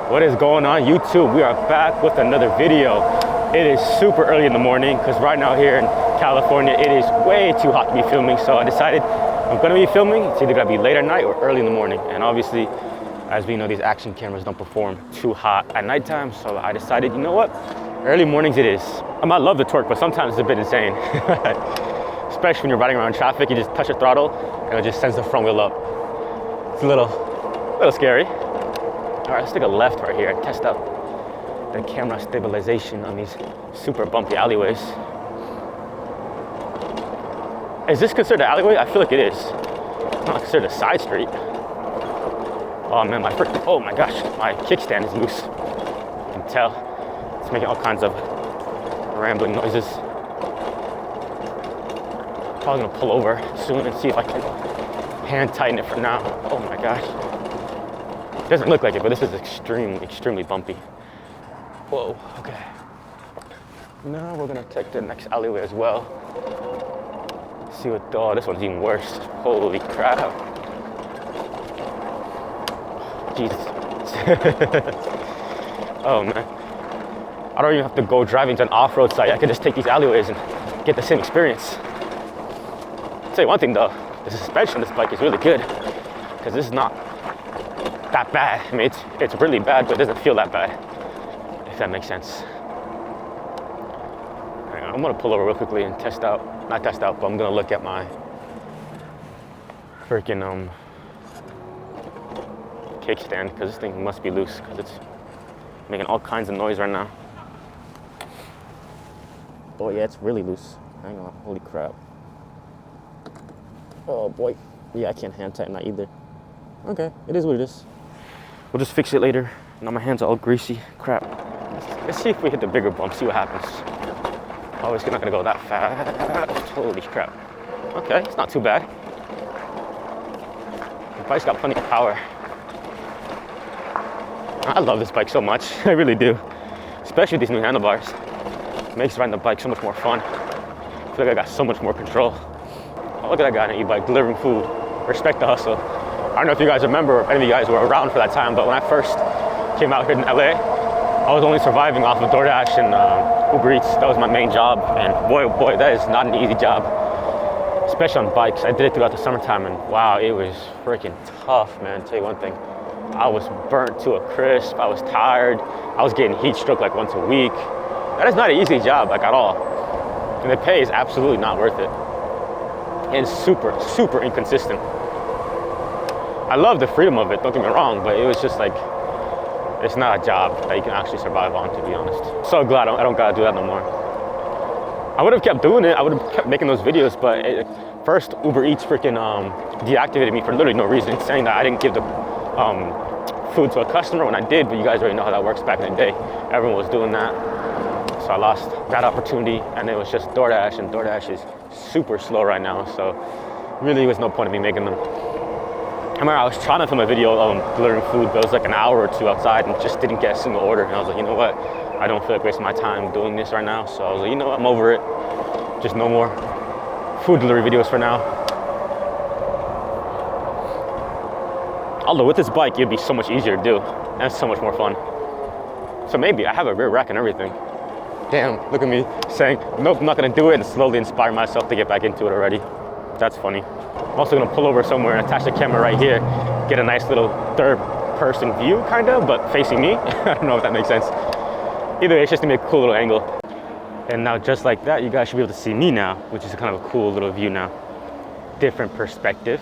What is going on, YouTube? We are back with another video. It is super early in the morning because right now here in California it is way too hot to be filming, so I decided I'm gonna be filming. It's either gonna be late at night or early in the morning, and obviously as we know, these action cameras don't perform too hot at nighttime, so I decided, you know what, early mornings it is. I might love the torque, but sometimes it's a bit insane. Especially when you're riding around traffic, you just touch the throttle and it just sends the front wheel up. It's a little scary. All right, let's take a left right here and test out the camera stabilization on these super bumpy alleyways. Is this considered an alleyway? I feel like it is. It's not considered a side street. Oh man, oh my gosh, my kickstand is loose. You can tell. It's making all kinds of rambling noises. Probably gonna pull over soon and see if I can hand tighten it for now. Oh my gosh. It doesn't look like it, but this is extremely bumpy. Whoa, okay. Now we're gonna take the next alleyway as well. See what, oh, this one's even worse. Holy crap. Jesus. Oh man. I don't even have to go driving to an off-road site. I can just take these alleyways and get the same experience. I'll tell you one thing though, the suspension on this bike is really good because this is not that bad. I mean, it's really bad, but it doesn't feel that bad, if that makes sense. Hang on, I'm gonna pull over real quickly and not test out, but I'm gonna look at my freaking kickstand because this thing must be loose because it's making all kinds of noise right now. Oh yeah, it's really loose. Hang on, holy crap. Oh boy. Yeah, I can't hand tighten that either. Okay, it is what it is. We'll just fix it later. Now my hands are all greasy. Crap. Let's see if we hit the bigger bump, see what happens. Oh, it's not gonna go that fast. Holy crap. Okay, it's not too bad. The bike's got plenty of power. I love this bike so much. I really do. Especially with these new handlebars. It makes riding the bike so much more fun. I feel like I got so much more control. Oh, look at that guy on an e-bike delivering food. Respect the hustle. I don't know if you guys remember, if any of you guys were around for that time, but when I first came out here in LA, I was only surviving off of DoorDash and Uber Eats. That was my main job, and boy, oh boy, that is not an easy job, especially on bikes. I did it throughout the summertime, and wow, it was freaking tough, man. I'll tell you one thing, I was burnt to a crisp. I was tired. I was getting heat stroke like once a week. That is not an easy job, like at all, and the pay is absolutely not worth it, and super inconsistent. I love the freedom of it, don't get me wrong, but it was just like, it's not a job that you can actually survive on, to be honest. So glad I don't gotta do that no more. I would have kept doing it, I would have kept making those videos, but first Uber Eats freaking deactivated me for literally no reason, saying that I didn't give the food to a customer when I did, but you guys already know how that works back in the day. Everyone was doing that. So I lost that opportunity, and it was just DoorDash, and DoorDash is super slow right now, so really was no point in me making them. I remember I was trying to film a video of delivering food, but it was like an hour or two outside and just didn't get a single order. And I was like, you know what? I don't feel like wasting my time doing this right now. So I was like, you know what? I'm over it. Just no more food delivery videos for now. Although with this bike, it'd be so much easier to do and so much more fun. So maybe I have a rear rack and everything. Damn, look at me saying, nope, I'm not gonna do it, and slowly inspire myself to get back into it already. That's funny. I'm also gonna pull over somewhere and attach the camera right here, get a nice little third person view kind of, but facing me. I don't know if that makes sense. Either way, it's just gonna be a cool little angle. And now just like that, you guys should be able to see me now, which is kind of a cool little view now. Different perspective.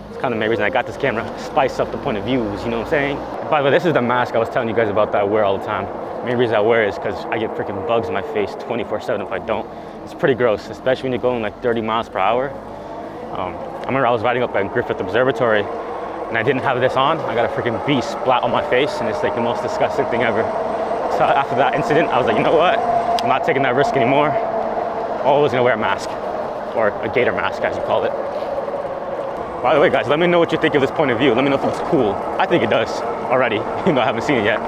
It's kind of the main reason I got this camera, spice up the point of views, you know what I'm saying? By the way, this is the mask I was telling you guys about that I wear all the time. The main reason I wear it is because I get freaking bugs in my face 24/7 if I don't. It's pretty gross, especially when you're going like 30 miles per hour. I remember I was riding up at Griffith Observatory and I didn't have this on. I got a freaking bee splat on my face, and it's like the most disgusting thing ever. So after that incident, I was like, you know what? I'm not taking that risk anymore. Always gonna wear a mask, or a gator mask as you call it. By the way, guys, let me know what you think of this point of view. Let me know if it's cool. I think it does already, even though I haven't seen it yet.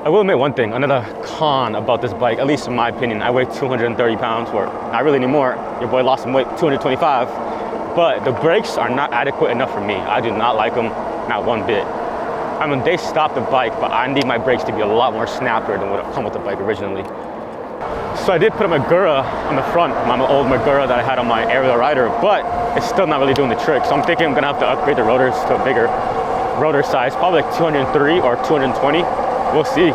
I will admit one thing, another con about this bike, at least in my opinion. I weigh 230 pounds, or not really anymore. Your boy lost some weight, 225. But the brakes are not adequate enough for me. I do not like them, not one bit. I mean, they stopped the bike, but I need my brakes to be a lot more snappier than what come with the bike originally. So I did put a Magura on the front, my old Magura that I had on my aerial rider, but it's still not really doing the trick. So I'm thinking I'm gonna have to upgrade the rotors to a bigger rotor size, probably like 203 or 220. We'll see.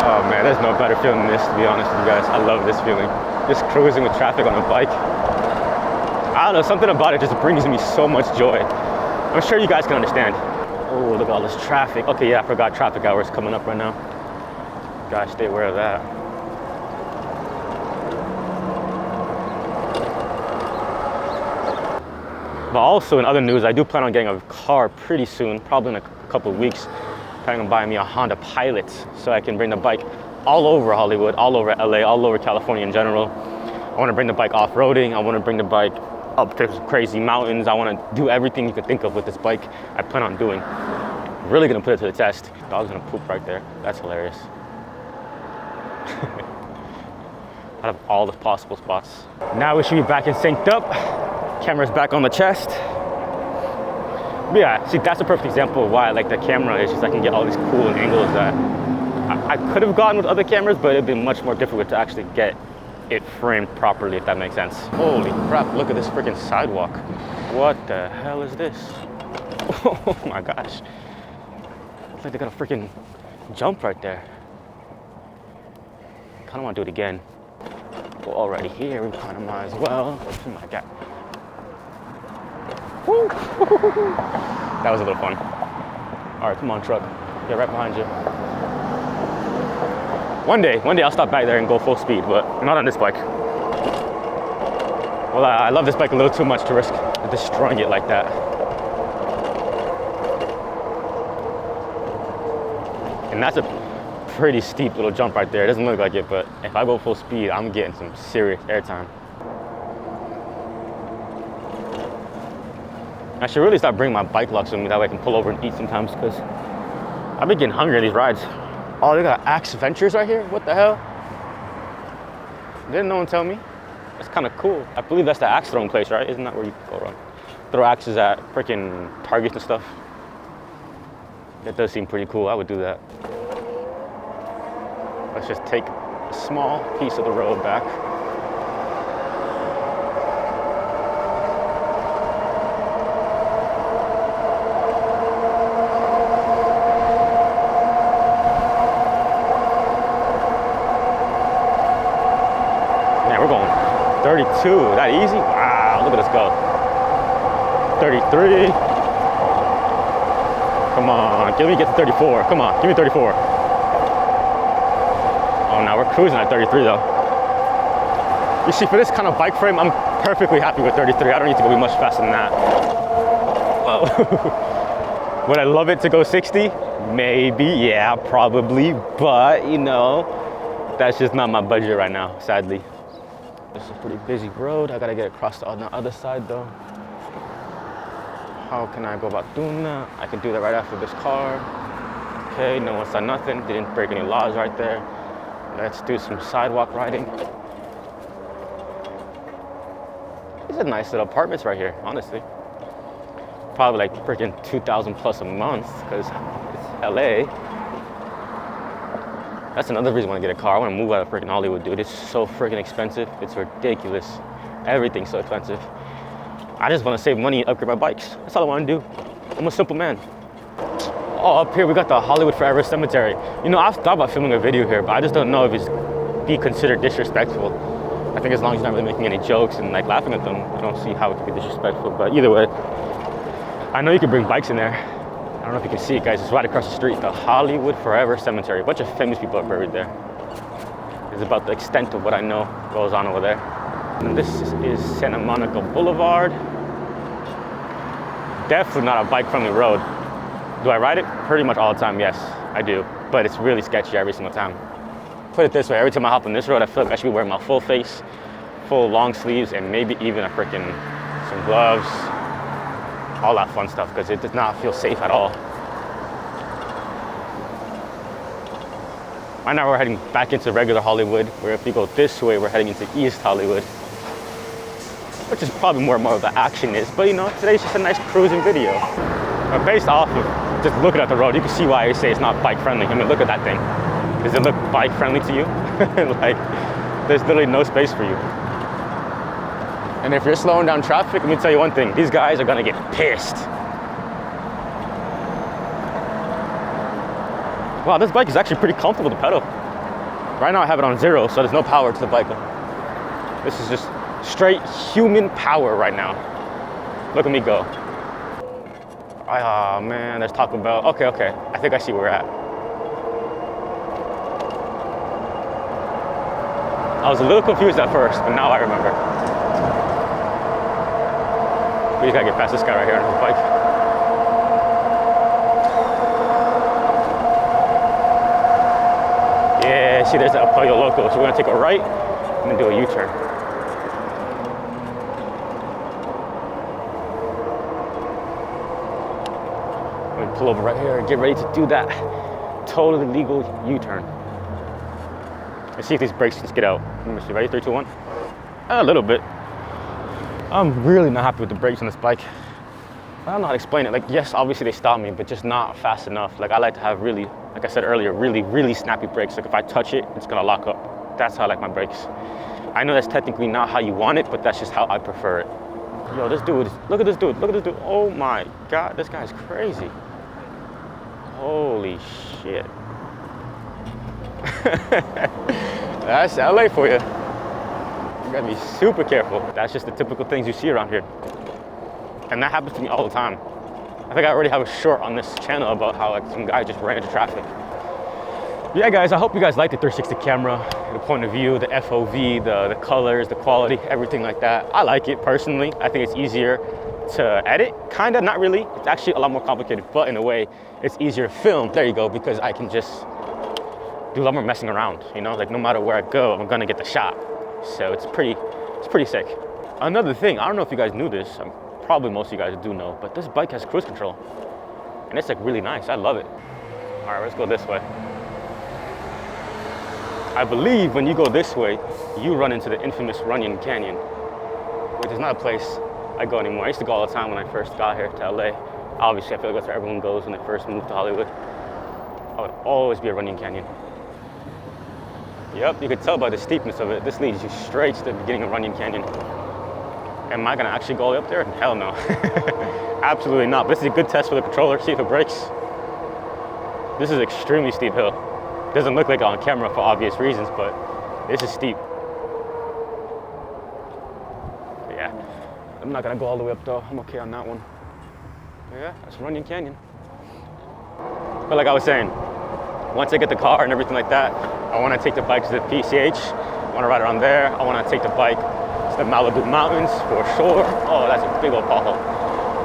Oh man, there's no better feeling than this, to be honest with you guys. I love this feeling. Just cruising with traffic on a bike. I don't know, something about it just brings me so much joy. I'm sure you guys can understand. Oh, look at all this traffic. Okay, yeah, I forgot traffic hours coming up right now. Gotta stay aware of that. But also in other news, I do plan on getting a car pretty soon, probably in a couple of weeks. Planning on buying me a Honda Pilot so I can bring the bike all over Hollywood, all over LA, all over California in general. I want to bring the bike off-roading. I want to bring the bike up to crazy mountains. I want to do everything you could think of with this bike. I plan on doing. Really gonna put it to the test. Dog's gonna poop right there. That's hilarious. Out of all the possible spots. Now we should be back and synced up. Camera's back on the chest. But yeah, see, that's a perfect example of why I like the camera. It's just I can get all these cool angles that I could have gotten with other cameras, but it'd be much more difficult to actually get it framed properly, if that makes sense. Holy crap, look at this freaking sidewalk. What the hell is this? Oh my gosh. It's like they got a freaking jump right there. Kinda wanna do it again. We're already here, we kinda might as well. Oh my god. Woo. That was a little fun. All right, come on, truck. Yeah, right behind you. One day I'll stop back there and go full speed, but not on this bike. Well, I love this bike a little too much to risk destroying it like that. And that's a pretty steep little jump right there. It doesn't look like it, but if I go full speed, I'm getting some serious airtime. I should really start bringing my bike locks with me, that way I can pull over and eat sometimes, because I've been getting hungry on these rides. Oh, they got Axe Ventures right here? What the hell? Didn't no one tell me? That's kind of cool. I believe that's the axe throwing place, right? Isn't that where you go around? Throw axes at freaking targets and stuff. That does seem pretty cool. I would do that. Let's just take a small piece of the road back. Man, we're going 32. That easy? Wow, look at us go. 33. Come on, let me get to 34. Come on, give me 34. Oh, now we're cruising at 33 though. You see, for this kind of bike frame, I'm perfectly happy with 33. I don't need to go much faster than that. Whoa. Would I love it to go 60? Maybe, yeah, probably. But, you know, that's just not my budget right now, sadly. This is a pretty busy road. I gotta get across to on the other side though. How can I go about doing that? I can do that right after this car. Okay, no one saw nothing. Didn't break any laws right there. Let's do some sidewalk riding. These are nice little apartments right here, honestly. Probably like freaking 2,000 plus a month because it's LA. That's another reason I want to get a car. I want to move out of freaking Hollywood, dude. It's so freaking expensive. It's ridiculous. Everything's so expensive. I just want to save money and upgrade my bikes. That's all I want to do. I'm a simple man. Oh, up here we got the Hollywood Forever Cemetery. You know, I've thought about filming a video here, but I just don't know if it's be considered disrespectful. I think as long as you're not really making any jokes and like laughing at them, I don't see how it could be disrespectful. But either way, I know you can bring bikes in there. I don't know if you can see it, guys. It's right across the street, the Hollywood Forever Cemetery. A bunch of famous people are buried there. It's about the extent of what I know goes on over there. And this is Santa Monica Boulevard. Definitely not a bike-friendly road. Do I ride it? Pretty much all the time, yes, I do. But it's really sketchy every single time. Put it this way, every time I hop on this road, I feel like I should be wearing my full face, full long sleeves, and maybe even some gloves, all that fun stuff, because it does not feel safe at all. Right now we're heading back into regular Hollywood, where if we go this way, we're heading into East Hollywood. which is probably more of the action is. But you know, today's just a nice cruising video. Based off of just looking at the road, you can see why I say it's not bike friendly. I mean, look at that thing. Does it look bike friendly to you? Like, there's literally no space for you. And if you're slowing down traffic, let me tell you one thing, these guys are gonna get pissed. Wow, this bike is actually pretty comfortable to pedal. Right now I have it on 0, so there's no power to the bike. This is just straight human power right now. Look at me go. Oh man, there's Taco Bell. Okay, I think I see where we're at. I was a little confused at first, but now I remember. We just gotta get past this guy right here on his bike. Yeah, see there's a Pollo Loco, so we're gonna take a right and then do a U-turn. I'm gonna pull over right here and get ready to do that totally legal U-turn. Let's see if these brakes can skid out. Let me see, ready? 3, 2, 1. A little bit. I'm really not happy with the brakes on this bike. I don't know how to explain it. Like, yes, obviously they stop me, but just not fast enough. Like, I like to have really, like I said earlier, really snappy brakes. Like, if I touch it, it's gonna lock up. That's how I like my brakes. I know that's technically not how you want it, but that's just how I prefer it. Yo, this dude, look at this dude, look at this dude. Oh my God, this guy's crazy. Holy shit. That's LA for you. You gotta be super careful. That's just the typical things you see around here. And that happens to me all the time. I think I already have a short on this channel about how like some guy just ran into traffic. Yeah guys, I hope you guys like the 360 camera, the point of view, the FOV, the colors, the quality, everything like that. I like it personally. I think it's easier to edit, kinda, not really. It's actually a lot more complicated, but in a way, it's easier to film. There you go, because I can just do a lot more messing around, you know? Like no matter where I go, I'm gonna get the shot. So it's pretty sick. Another thing, I don't know if you guys knew this, probably most of you guys do know, but this bike has cruise control. And it's like really nice, I love it. All right, let's go this way. I believe when you go this way, you run into the infamous Runyon Canyon, which is not a place I go anymore. I used to go all the time when I first got here to LA. Obviously, I feel like that's where everyone goes when they first moved to Hollywood. I would always be a Runyon Canyon. Yep, you could tell by the steepness of it. This leads you straight to the beginning of Runyon Canyon. Am I gonna actually go all the way up there? Hell no. Absolutely not. But this is a good test for the controller, see if it breaks. This is extremely steep hill. Doesn't look like it on camera for obvious reasons, but this is steep. But yeah, I'm not gonna go all the way up though. I'm okay on that one. But yeah, that's Runyon Canyon. But like I was saying, once I get the car and everything like that, I want to take the bike to the PCH. I want to ride around there. I want to take the bike to the Malibu Mountains for sure. Oh, that's a big old pothole.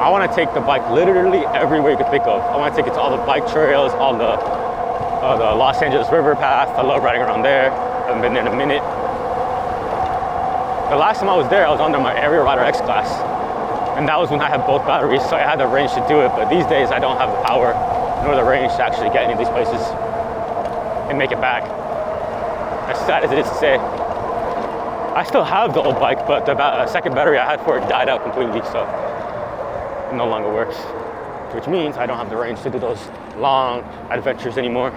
I want to take the bike literally everywhere you could think of. I want to take it to all the bike trails, all the Los Angeles River path. I love riding around there. I haven't been there in a minute. The last time I was there, I was under my Area Rider X class. And that was when I had both batteries, so I had the range to do it. But these days, I don't have the power nor the range to actually get any of these places and make it back. As sad as it is to say, I still have the old bike, but the second battery I had for it died out completely, so it no longer works. Which means I don't have the range to do those long adventures anymore.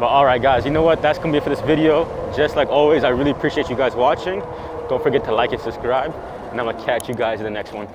But all right, guys, you know what? That's gonna be it for this video. Just like always, I really appreciate you guys watching. Don't forget to like and subscribe, and I'm gonna catch you guys in the next one.